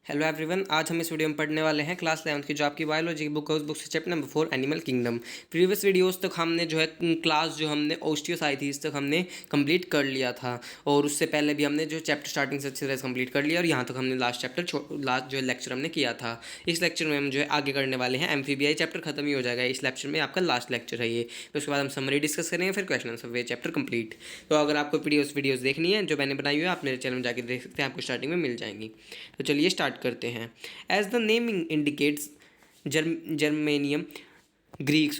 Hello everyone, आज हम इस वीडियो में पढ़ने वाले हैं क्लास 11th की जो आपकी बायोलॉजी की बुक है, उस बुक से chapter number 4 animal kingdom. Previous videos तक हमने जो है क्लास जो हमने ओस्टियोसाइथीज तक हमने कंप्लीट कर लिया था, और उससे पहले भी हमने जो चैप्टर स्टार्टिंग से अच्छी तरह से कंप्लीट कर लिया, और यहाँ तक हमने लास्ट जो लेक्चर हमने किया था। इस लेक्चर में हम जो है आगे करने वाले हैं। एम्फीबियाई चैप्टर खत्म ही हो जाएगा इस लेक्चर में, आपका लास्ट लेक्चर है ये। फिर उसके बाद हम समरी डिस्कस करेंगे, फिर क्वेश्चन आंसर चैप्टर कंप्लीट। तो अगर आपको वीडियोस देखनी है जो मैंने बनाई हुई है, आप मेरे चैनल में जाकर देख सकते हैं, आपको स्टार्टिंग में मिल जाएंगी। तो चलिए स्टार्ट करते हैं। As the name indicates, germanium Greek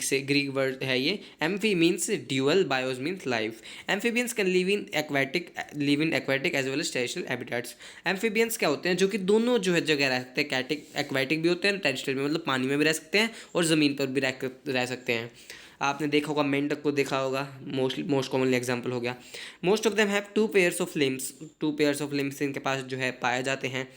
से ग्रीक वर्ड है ये। Amphi means dual, bios means life. Amphibians can live in aquatic as well as terrestrial habitats. Amphibians क्या होते हैं? जो कि दोनों जो है जगह रह सकते हैं, एक्वेटिक भी होते हैं, टेरेस्ट्रियल में मतलब पानी में भी रह सकते हैं, और ज़मीन पर भी रह सकते हैं। आपने देखा होगा, मेंढक को देखा होगा, मोस्ट कॉमनली एग्जाम्पल हो गया। Most of them have two pairs of limbs इनके पास जो है पाए जाते हैं।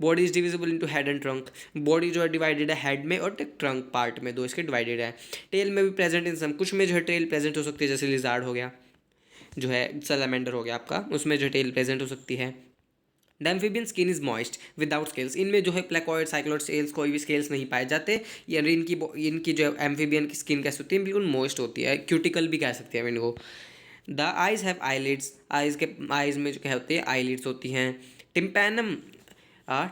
Body is divisible into head and trunk. Body जो है डिवाइडेड है हेड में और ट्रंक पार्ट में, दो इसके डिवाइडेड है। टेल में भी प्रेजेंट इन सम, कुछ में जो है टेल प्रेजेंट हो सकती है, जैसे लिजार्ड हो गया, जो है सैलामेंडर हो गया आपका, उसमें जो है टेल प्रेजेंट हो सकती है। The amphibian skin is moist without scales. इनमें जो है प्लेकॉइड, साइक्लोइड, स्केल्स, कोई भी स्केल्स नहीं पाए जाते। यानी इनकी जो एम्फीबियन की स्किन कैसे होती है? बिल्कुल मॉइस्ट होती है, क्यूटिकल भी कह सकते हैं इनको। The eyes have eyelids. Eyes में जो क्या होती है? आईलिड्स होती हैं। Tympanum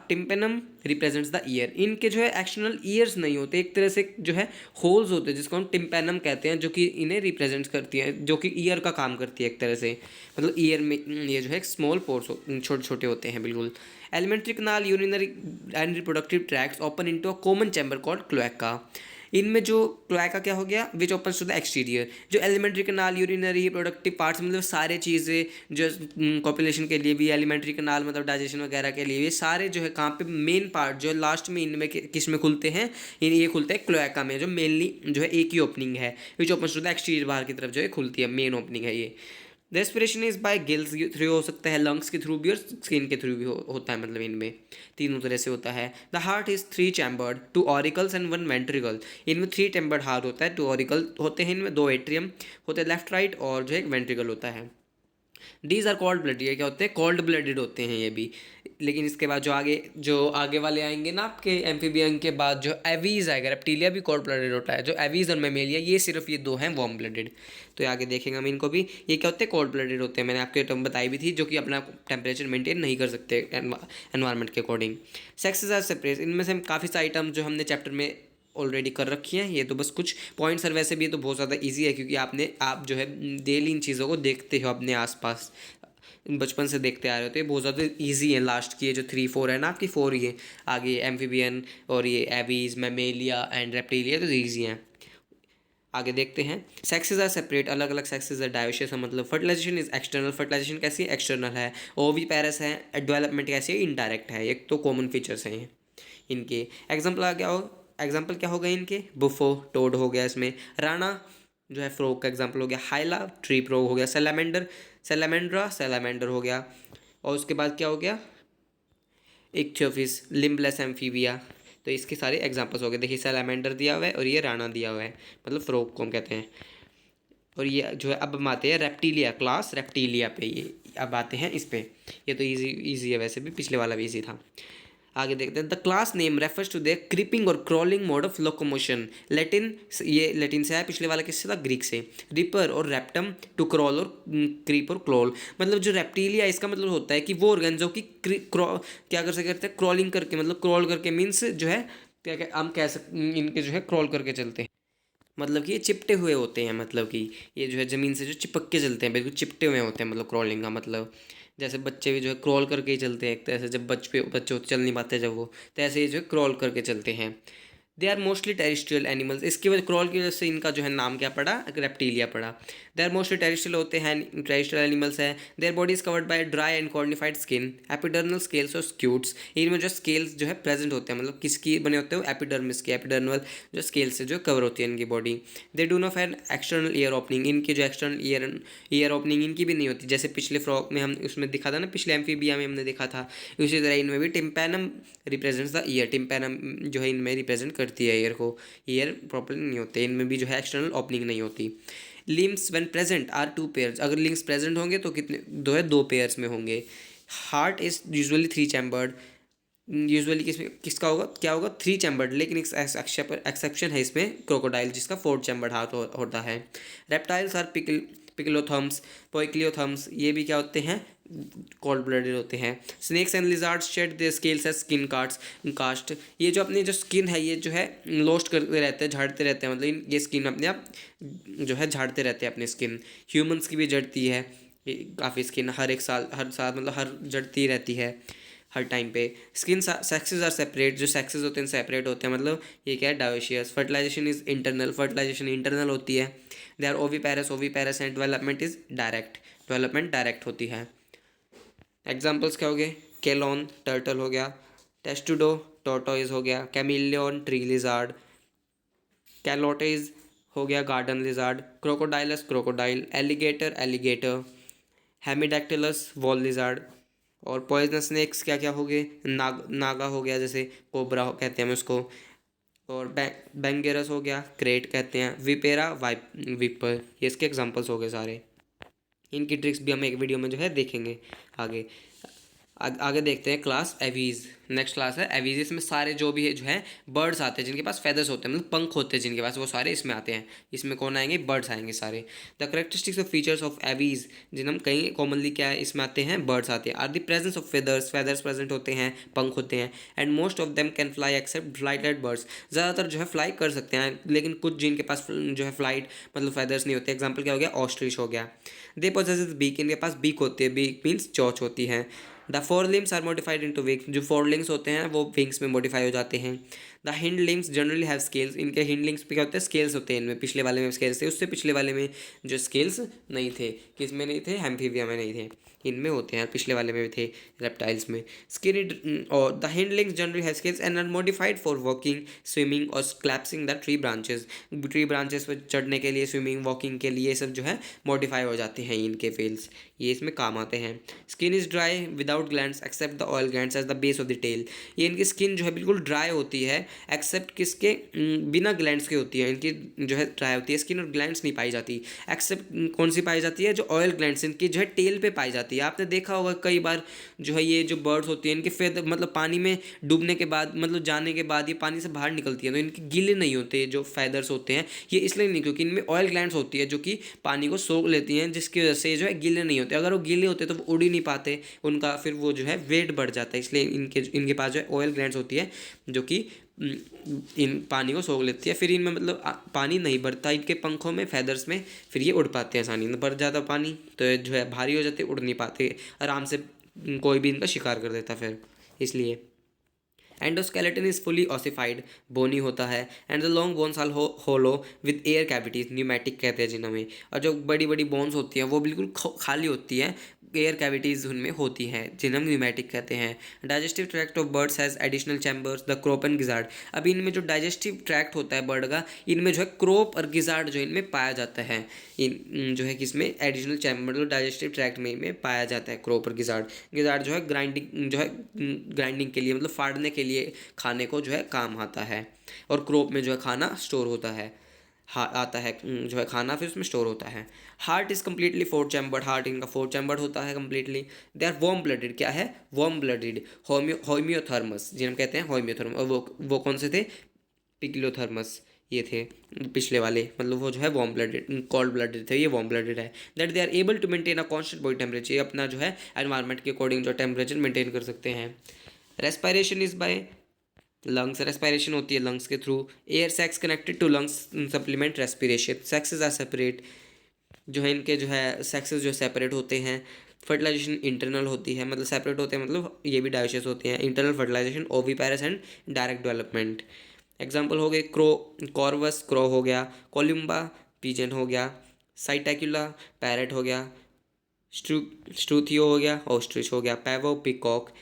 tympanum represents the year. इनके जो है एक्सटर्नल ईयर्स नहीं होते, एक तरह से जो है होल्स होते हैं, जिसको हम टिम्पेनम कहते हैं, जो कि इन्हें रिप्रेजेंट करती है, जो कि ईयर का काम करती है एक तरह से। मतलब ईयर में ये जो है स्मॉल पोर्स छोटे छोटे होते हैं बिल्कुल। Alimentary canal, urinary and reproductive tracts open into a common chamber called cloaca. इनमें जो क्लोएका क्या हो गया? Which open to the exterior. जो alimentary canal, urinary, productive parts, मतलब सारे चीज़ें जो पॉपुलेशन के लिए भी, एलिमेंट्री कनाल मतलब डाइजेशन वगैरह के लिए, ये सारे जो है कहाँ पे मेन पार्ट जो है लास्ट में इनमें किस में खुलते हैं? ये खुलते हैं क्लोएका में, जो मेनली जो है एक ही ओपनिंग है, which open to the exterior, बाहर की तरफ जो है खुलती है, मेन ओपनिंग है ये। Respiration is by gills through हो सकता है, लंग्स के थ्रू भी और स्किन के थ्रू भी होता है, मतलब इनमें तीनों तरह से होता है। The heart is 3 chambered, 2 auricles and 1 ventricle. इनमें 3 चैम्बर्ड हार्ट होता है, 2 ऑरिकल होते हैं इनमें, 2 एट्रियम होते हैं लेफ्ट राइट, और जो एक वेंट्रिकल होता है। दीज आर कॉल्ड ब्लड, ये क्या होते हैं? कॉल्ड ब्लडेड होते हैं ये भी। लेकिन इसके बाद जो आगे वाले आएंगे ना आपके एम्फीबियन के बाद, जो एवीज आएगा, रेप्टिलिया भी कॉल्ड ब्लडेड होता है। जो एवीज और मेमेलिया, ये सिर्फ ये दो हैं वार्म ब्लडेड। तो आगे देखेंगे हम इनको भी। ये क्या होते हैं? कॉल्ड ब्लडेड होते हैं। मैंने आपके टर्म बताई भी थी, जो कि अपना टेम्परेचर मेंटेन नहीं कर सकते एनवायरनमेंट के अकॉर्डिंग। Sexes are separate. इनमें से हम काफ़ी सारे टर्म जो हमने चैप्टर में ऑलरेडी कर रखी हैं, ये तो बस कुछ पॉइंट्स। और वैसे भी ये तो बहुत ज़्यादा इजी है, क्योंकि आप जो है डेली इन चीज़ों को देखते हो अपने आसपास, बचपन से देखते आ रहे होते हैं। बहुत ज़्यादा इजी है। लास्ट की ये जो 3-4 है ना आपकी, 4 ये आगे एम्फीबियन और ये एवीज, मेमेलिया एंड रेप्टिलिया, तो ईजी हैं। आगे देखते हैं। सेक्सेस आर सेपरेट, अलग अलग सेक्सेस है। डायोशियस है मतलब फर्टिलाइजेशन इज एक्सटर्नल। फर्टिलाइजेशन कैसी है? एक्सटर्नल है। ओवी पैरस है। डेवलपमेंट कैसी है? इनडायरेक्ट है। एक तो कॉमन फीचर्स हैं इनके। एग्जाम्पल क्या हो गए इनके? बुफो, टोड हो गया इसमें। राणा जो है फ्रॉग का एग्जाम्पल हो गया। हाइला, ट्री फ्रॉग हो गया। सैलामेंडर हो गया। और उसके बाद क्या हो गया? Ichthyophis, limbless amphibia. तो इसके सारे एग्जांपल्स हो गए। देखिए, सैलामेंडर दिया हुआ है और ये राणा दिया हुआ है, मतलब फ्रॉग को हम कहते हैं। और ये जो है, अब हम आते हैं रेप्टिलिया, क्लास रेप्टिलिया पे। ये अब आते हैं इस पे। ये तो इजी है, वैसे भी पिछले वाला भी इजी था। आगे देखते हैं। The class name refers to the creeping और crawling mode of locomotion. Latin से है, पिछले वाला किससे था? ग्रीक से। रिपर और रेप्टम, टू क्रॉल और क्रीप और क्रोल। मतलब जो रेप्टिलिया, इसका मतलब होता है कि वो ऑर्गन जो कि क्या कर सकते हैं? क्रॉलिंग करके, मतलब क्रॉल करके मीन्स जो है क्या हम कह सकते, इनके जो है क्रॉल करके चलते हैं, मतलब कि ये चिपटे हुए होते हैं। मतलब कि ये जो है ज़मीन से जो चिपक के चलते हैं, बिल्कुल चिपटे हुए होते हैं। मतलब क्रॉलिंग का मतलब, जैसे बच्चे भी जो है क्रॉल करके ही चलते हैं एक तरह से। जब बच्चे चल नहीं पाते जब वो, तो ऐसे ही जो है क्रॉल करके चलते हैं। They are mostly terrestrial animals. इसकी वजह क्रॉल की वजह से इनका जो है नाम क्या पड़ा? रेप्टिलिया पड़ा। दे आर मोस्टली टेरिस्ट्रियल होते हैं, टेरिस्ट्रियल एनिमल्स हैं। Their body is covered by dry and cornified skin, epidermal scales और स्क्यूट्स। इनमें जो स्केल्स जो है प्रेजेंट होते हैं, मतलब किसकी बने होते हैं? एपिडर्मिस के, एपिडर्नल जो स्केल्स से जो कवर होती है इनकी body. They do not have external ear opening. इनकी जो एक्सटर्नल ईयर ओपनिंग इनकी भी नहीं होती, जैसे पिछले फ्रॉग में हम उसमें दिखा था ना, पिछले एम्फीबिया में हमने देखा था। उसी तरह इनमें भी tympanum represents the year. Tympanum जो है इनमें रिप्रेजेंट करती है ईयर को। ईयर प्रॉपरली नहीं होते इनमें भी, जो है एक्सटर्नल ओपनिंग नहीं होती। Limbs when present are 2 pairs. अगर लिम्स प्रेजेंट होंगे तो कितने? दो पेयर्स में होंगे। Heart is usually 3 chambered, usually किसका होगा, क्या होगा, 3 चैम्बर्ड, लेकिन एक एक्सेप्शन है इसमें, क्रोकोडाइल, जिसका 4 चैम्बर्ड हार्ट होता है। रेप्टाइल्स आर पिकलोथर्म्स, पोइक्लियोथर्म्स, ये भी क्या होते हैं, कोल्ड ब्लडेड होते हैं। Snakes and lizards shed their scales as skin cast, ये जो अपनी जो स्किन है ये जो है लोस्ट करते रहते हैं, झाड़ते रहते हैं, मतलब ये स्किन अपने आप जो है झाड़ते रहते हैं अपनी स्किन। ह्यूमंस की भी जड़ती है काफ़ी स्किन, हर साल मतलब हर जड़ती रहती है हर टाइम पे। स्किन सेक्सेस आर सेपरेट, जो सेक्सेस होते हैं सेपरेट होते हैं, मतलब ये क्या है, dioecious. Fertilization is internal, fertilization internal होती है। They are oviparous and development is direct, development direct होती है। एग्जाम्पल्स क्या हो गए, केलॉन टर्टल हो गया, टेस्टुडो टोर्टोइज हो गया, कैमिलियन ट्री लिजार्ड, कैलोटेज हो गया garden lizard, Crocodylus crocodile, alligator alligator, Hemidactylus wall lizard. और पॉइजनस स्नेक्स क्या क्या हो गए, नागा हो गया, जैसे कोबरा कहते हैं हम उसको। और बेंगेरस हो गया, क्रेट कहते हैं, विपेरा विपर, ये इसके एग्जांपल्स हो गए सारे। इनकी ट्रिक्स भी हम एक वीडियो में जो है देखेंगे आगे। आगे देखते हैं क्लास एवीज, नेक्स्ट क्लास है एवीज। इसमें सारे जो भी है जो है बर्ड्स आते हैं जिनके पास फेदर्स होते हैं, मतलब पंख होते हैं जिनके पास, वो सारे इसमें आते हैं। इसमें कौन आएंगे, बर्ड्स आएंगे सारे। The characteristics of features of Aves, जिन हम कहीं कॉमनली क्या है इसमें आते हैं, बर्ड्स आते हैं। Are the presence of feathers, feathers present होते हैं, पंख होते हैं। And most of them can fly except flighted birds, ज़्यादातर जो है फ्लाई कर सकते हैं, लेकिन कुछ जिनके पास जो है फ्लाइट मतलब फेदर्स नहीं होते। एग्जाम्पल क्या हो गया, ऑस्ट्रिच हो गया। दे पोजेस बीक, इनके पास बीक होती है, बीक मीन्स चोंच होती है। The four limbs are modified into wings, जो फोर लिम्स होते हैं वो विंग्स में मॉडिफाई हो जाते हैं। The hind limbs generally have scales, इनके हिंड लिम्स पे क्या होते हैं, स्केल्स होते हैं इनमें। पिछले वाले में स्केल्स थे, उससे पिछले वाले में जो स्केल्स नहीं थे, किस में नहीं थे, एम्फीबिया में नहीं थे, इनमें होते हैं, पिछले वाले में भी थे रेप्टाइल्स में। स्किन और the hind limbs generally have scales and are modified for walking, swimming और clasping the tree branches, tree branches पर चढ़ने के लिए, स्विमिंग, वॉकिंग के लिए, सब जो है मॉडिफाई हो जाते हैं इनके फेल्स, ये इसमें काम आते हैं। Skin is dry without glands except the oil glands as the base of the tail, ये इनकी स्किन जो है बिल्कुल ड्राई होती है, एक्सेप्ट किसके, बिना ग्लैंड्स के होती है, इनकी जो है ड्राई होती है स्किन और ग्लैंड्स नहीं पाई जाती। एक्सेप्ट कौन सी पाई जाती है, जो ऑयल ग्लैंड्स इनकी जो है टेल पे पाई जाती है। आपने देखा होगा कई बार जो है ये जो बर्ड्स होती है इनके फेदर मतलब पानी में डूबने के बाद, मतलब जाने के बाद ये पानी से बाहर निकलती है, तो इनके गीले नहीं होते जो फैदर्स होते हैं, ये इसलिए नहीं, क्योंकि इनमें ऑयल ग्लैंड्स होती है जो कि पानी को सोख लेती हैं, जिसकी वजह से जो है गीले नहीं होते। अगर वो गीले होते तो वो उड़ ही नहीं पाते, उनका फिर वो जो है वेट बढ़ जाता है, इसलिए इनके पास जो है ऑयल ग्लैंड्स होती है जो कि इन पानी को सोख लेती है। फिर इनमें मतलब पानी नहीं बढ़ता इनके पंखों में, फैदर्स में, फिर ये उड़ पाते हैं आसानी से। बढ़ जाता पानी तो जो है भारी हो जाते, उड़ नहीं पाते आराम से, कोई भी इनका शिकार कर देता फिर, इसलिए। Endoskeleton is fully ossified, bony होता है। And the long bones are hollow with air cavities, pneumatic कहते हैं जिन्होंने। और जो बड़ी बड़ी बोन्स होती हैं वो बिल्कुल खाली होती है, एयर कैविटीज़ उनमें होती हैं, जिन्हें हम न्यूमेटिक कहते हैं। Digestive tract of birds has additional chambers, the crop and gizzard. अब इनमें जो डाइजेस्टिव ट्रैक्ट होता है बर्ड का, इनमें जो है क्रोप और गिजार्ड जो इनमें पाया जाता है, इन जो है किसमें, एडिशनल चैम्बर मतलब डाइजेस्टिव ट्रैक्ट में पाया जाता है क्रोप और गिजार्ड। गिजार्ड जो है ग्राइंडिंग के लिए, मतलब फाड़ने के लिए खाने को जो है काम आता है। और क्रोप में जो है खाना स्टोर होता है, आता है जो है खाना, फिर उसमें स्टोर होता है। Heart is completely 4 chambered, heart इनका 4 चैम्बर्ड होता है completely. They are warm blooded, क्या है, वार्म ब्लडेड। होम्योथर्मस जिन्हें हम कहते हैं होम्योथर्मस, और वो कौन से थे, पिक्लोथर्मस ये थे पिछले वाले, मतलब वो जो है वार्म ब्लडेड, कोल्ड ब्लडेड थे, ये वार्म ब्लडेड है। That they are able to maintain a constant body temperature, ये अपना जो है एनवायरनमेंट के अकॉर्डिंग जो टेम्परेचर मेंटेन कर सकते हैं। Respiration is by lungs, respiration होती है लंग्स के through. Air sacs connected to lungs supplement respiration, sexes are separate, जो है इनके जो है सेक्सेस जो सेपरेट होते हैं। फर्टिलाइजेशन इंटरनल होती है, मतलब सेपरेट होते हैं, मतलब ये भी डायोशियस होते हैं। Internal fertilization oviparous and direct development. Example हो गए कॉर्वस क्रो हो गया, कोलिम्बा पिजन हो गया, साइटैक्युला पैरेट हो गया, स्ट्रूथियो हो गया, ऑस्ट्रिच हो गया, पैवो पिकॉक,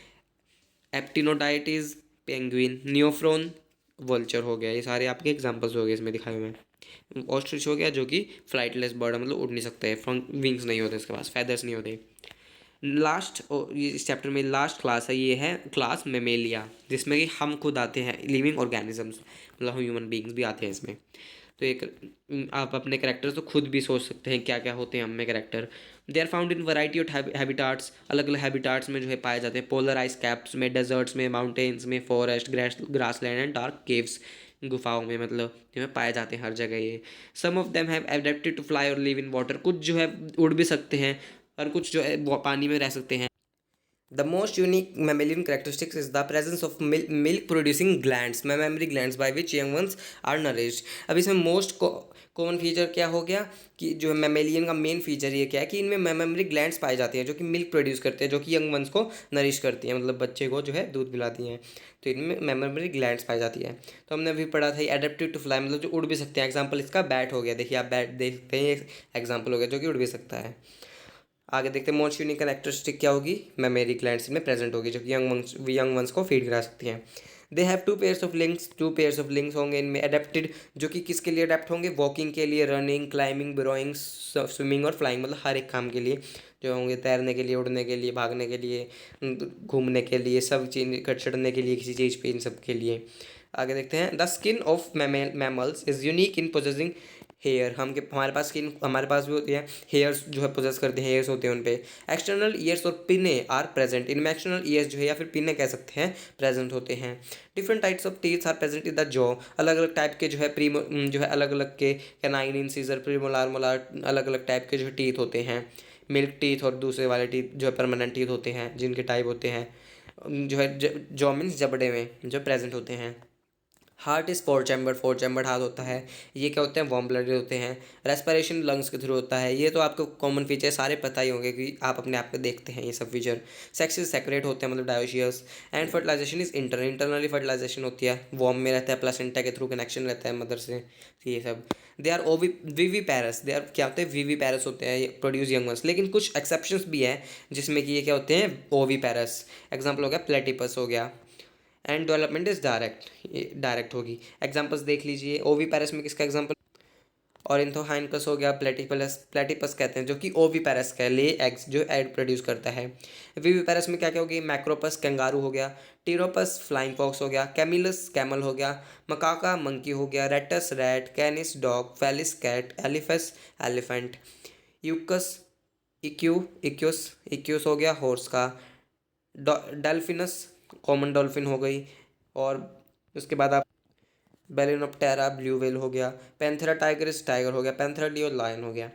एप्टिनोडाइटिस पेंगुइन, नियोफ्रोन वल्चर हो गया। ये सारे आपके एग्जांपल्स हो गए इसमें दिखाए हुए। ऑस्ट्रिच हो गया जो कि फ्लाइटलेस बर्ड है, मतलब उड़ नहीं सकते, विंग्स नहीं होते, इसके पास फैदर्स नहीं होते। लास्ट ये इस चैप्टर में लास्ट क्लास है, ये है क्लास मेमेलिया, जिसमें कि हम खुद आते हैं, लिविंग ऑर्गेनिजम्स, मतलब ह्यूमन बींग्स भी आते हैं इसमें। तो एक आप अपने करेक्टर्स तो खुद भी सोच सकते हैं क्या क्या होते हैं हम में character. They are found in variety of habitats, अलग अलग हैबिटाट्स में जो है पाए जाते हैं, पोलर आइस कैप्स में, डेजर्ट्स में, माउंटेन्स में, forest, grassland and dark caves, गुफाओं में मतलब जो है पाए जाते हैं हर जगह ये। Some of them have adapted to fly और लिव इन वाटर, कुछ जो है उड़ भी सकते हैं और कुछ जो है पानी में रह सकते हैं। The most unique mammalian characteristics is the presence of milk producing glands, mammary glands, by which young ones are nourished। अब इसमें मोस्ट कॉमन फीचर क्या हो गया कि जो मैमेलियन का मेन फीचर ये क्या है कि इनमें मेमोरी ग्लैंड्स पाई जाती हैं जो कि मिल्क प्रोड्यूस करते हैं, जो कि यंग वंस को नरिश करती हैं, मतलब बच्चे को जो है दूध पिलाती हैं। तो इनमें मेमोरी ग्लैंड्स पाई जाती है। तो हमने अभी पढ़ा था एडेप्टेड टू फ्लाई, मतलब जो उड़ भी सकते हैं। एग्जाम्पल इसका बैट हो गया, देखिए आप बैट देखते हैं, एग्जाम्पल हो गया जो कि उड़ भी सकता है। आगे देखते हैं मोस्ट यूनिक कैरेक्टरिस्टिक क्या होगी, मेमोरी ग्लैंड्स में प्रेजेंट होगी जो कि यंग वंस को फीड करा सकती हैं। They have two pairs of links, two pairs of links होंगे इनमें अडेप्टेड, जो कि किसके लिए अडेप्ट होंगे, वॉकिंग के लिए, रनिंग, क्लाइंबिंग, ब्रोइंग, स्विमिंग और फ्लाइंग, मतलब हर एक काम के लिए जो होंगे, तैरने के लिए, उड़ने के लिए, भागने के लिए, घूमने के लिए, सब चीज चढ़ने के लिए किसी चीज़ पे, इन सब के लिए। आगे देखते हैं the skin of mammals is unique in possessing hair, हमारे पास स्किन हमारे पास भी होती है, हेयर्स जो है पोजेस करते हैं, हेयर्स होते हैं उन पे। एक्सटर्नल ईयर्स और पिने आर प्रेजेंट, इनमें एक्सटर्नल ईयर्स जो है या फिर पिने कह सकते हैं प्रेजेंट होते हैं। Different types of teeth are present in the jaw, अलग अलग टाइप के जो है जो है अलग अलग के कैनाइन, इंसिजर, प्रीमोलार, मोलार, अलग अलग टाइप के जो है टीथ होते हैं। मिल्क टीथ और दूसरे वाले टीथ जो है परमानेंट टीथ होते हैं, जिनके टाइप होते हैं जो है जॉ मीन्स जबड़े में जो प्रेजेंट होते हैं। Heart is four chambered heart होता है, ये क्या होते हैं, वार्म ब्लडेड होते हैं। रेस्पिरेशन लंग्स के थ्रू होता है, ये तो आपको कॉमन फीचर सारे पता ही होंगे कि आप अपने आप में देखते हैं ये सब फीचर। सेक्स इज सेपरेट होते हैं, मतलब dioecious. And fertilization is internally fertilization होती है, वार्म में रहता है, प्लेसेंटा के थ्रू कनेक्शन रहता है मदर से, ये सब। They are VV पैरस, they are क्या होते हैं, वीवी पैरस होते हैं, प्रोड्यूस यंग वंस। लेकिन कुछ एक्सेप्शंस भी है जिसमें कि ये क्या होते हैं, ओवी पैरस। एग्जाम्पल हो गया प्लेटिपस हो गया। एंड डेवलपमेंट इज डायरेक्ट होगी। एग्जांपल्स देख लीजिए, ओवी पैरस में किसका एग्जांपल, ऑरिन्थोहाइनकस हो गया, प्लेटिपस कहते हैं जो कि ओवी पैरस का ले एग्स जो एग प्रोड्यूस करता है। वीवी पैरस में क्या क्या होगी, मैक्रोपस कैंगारू हो गया, टीरोपस फ्लाइंग फॉक्स हो गया, कैमिलस कैमल हो गया, मकाका मंकी हो गया, Rattus rat, Canis dog, Felis cat, Elephas elephant, यूकस इक्यूस हो गया हॉर्स का, डेल्फिनस कॉमन डॉल्फिन हो गई, और उसके बाद आप बेलिनोप्टेरा ब्लू व्हेल हो गया, पैंथेरा टाइगरिस टाइगर हो गया, पैंथेरा लियो लायन हो गया।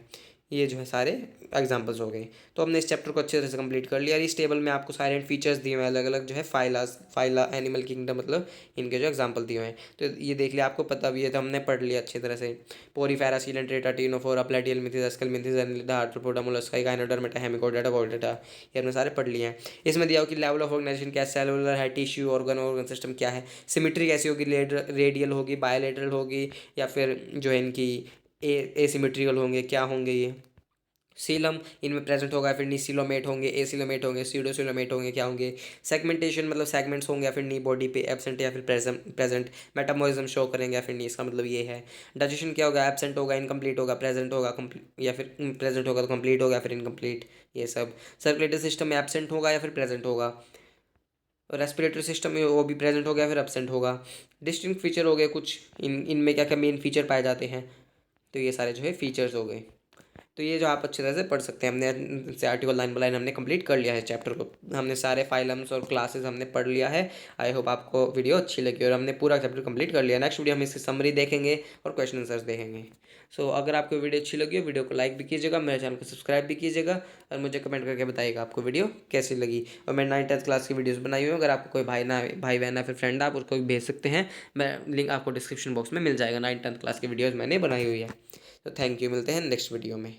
ये जो है सारे एग्जांपल्स हो गए। तो हमने इस चैप्टर को अच्छे तरह से कंप्लीट कर लिया। इस टेबल में आपको साइलेंट फीचर्स दिए हुए हैं, अलग अलग जो है फाइला एनिमल किंगडम, मतलब इनके जो एग्जांपल दिए हुए हैं। तो ये देख लिया, आपको पता भी है, तो हमने पढ़ लिया अच्छी तरह से। Porifera, Coelenterata, Ctenophora, Platyhelminthes, Aschelminthes, Annelida, Arthropoda, Mollusca, Echinodermata, Hemichordata, पॉडेटा, ये हमने सारे पढ़ लिए हैं। इसमें दिया हो कि लेवल ऑफ ऑर्गेनाइजेशन क्या है, सेलुलर है, टिश्यू, ऑर्गन सिस्टम क्या है, सिमेट्री कैसी होगी, रेडियल होगी, बायोलेटरल होगी, या फिर जो है इनकी एसिमेट्रिकल होंगे, क्या होंगे ये। सीलम इनमें प्रेजेंट होगा, फिर निसिलोमेट होंगे, एसिलोमेट होंगे, सीडोसिलोमेट होंगे, क्या होंगे। सेगमेंटेशन मतलब सेगमेंट्स होंगे या फिर नहीं, बॉडी पे एब्सेंट या फिर प्रेजेंट। मेटाबॉलिज्म शो करेंगे या फिर नहीं, इसका मतलब ये है। डाइजेशन क्या होगा, एब्सेंट होगा, इनकम्प्लीट होगा, प्रेजेंट होगा, या फिर प्रेजेंट होगा तो कंप्लीट होगा, फिर इनकम्प्लीट, ये सब। सर्कुलेटरी सिस्टम में एब्सेंट होगा या फिर प्रेजेंट होगा। रेस्पिरेटरी सिस्टम में वो भी प्रेजेंट होगा या फिर एब्सेंट होगा। डिस्टिंक्ट फीचर हो गए कुछ, इनमें क्या क्या मेन फीचर पाए जाते हैं, तो ये सारे जो है फीचर्स हो गए। तो ये जो आप अच्छी तरह से पढ़ सकते हैं, हमने से आर्टिकल लाइन बाय लाइन हमने कंप्लीट कर लिया है चैप्टर को, हमने सारे फाइलम्स और क्लासेस हमने पढ़ लिया है। आई होप आपको वीडियो अच्छी लगी और हमने पूरा चैप्टर कंप्लीट कर लिया। नेक्स्ट वीडियो हम इसकी समरी देखेंगे और क्वेश्चन आंसर्स देखेंगे। सो अगर आपको वीडियो अच्छी लगी हो, वीडियो को लाइक भी कीजिएगा, मेरे चैनल को सब्सक्राइब भी कीजिएगा, और मुझे कमेंट करके बताइएगा आपको वीडियो कैसी लगी। और मैं 9th क्लास की वीडियोज़ बनाई हुई हूँ, अगर आपको कोई भाई बहन या फिर फ्रेंड आप उसको भी भेज सकते हैं, मैं लिंक आपको डिस्क्रिप्शन बॉक्स में मिल जाएगा। 9th क्लास की वीडियोज़ मैंने बनाई हुई है। तो थैंक यू, मिलते हैं नेक्स्ट वीडियो में।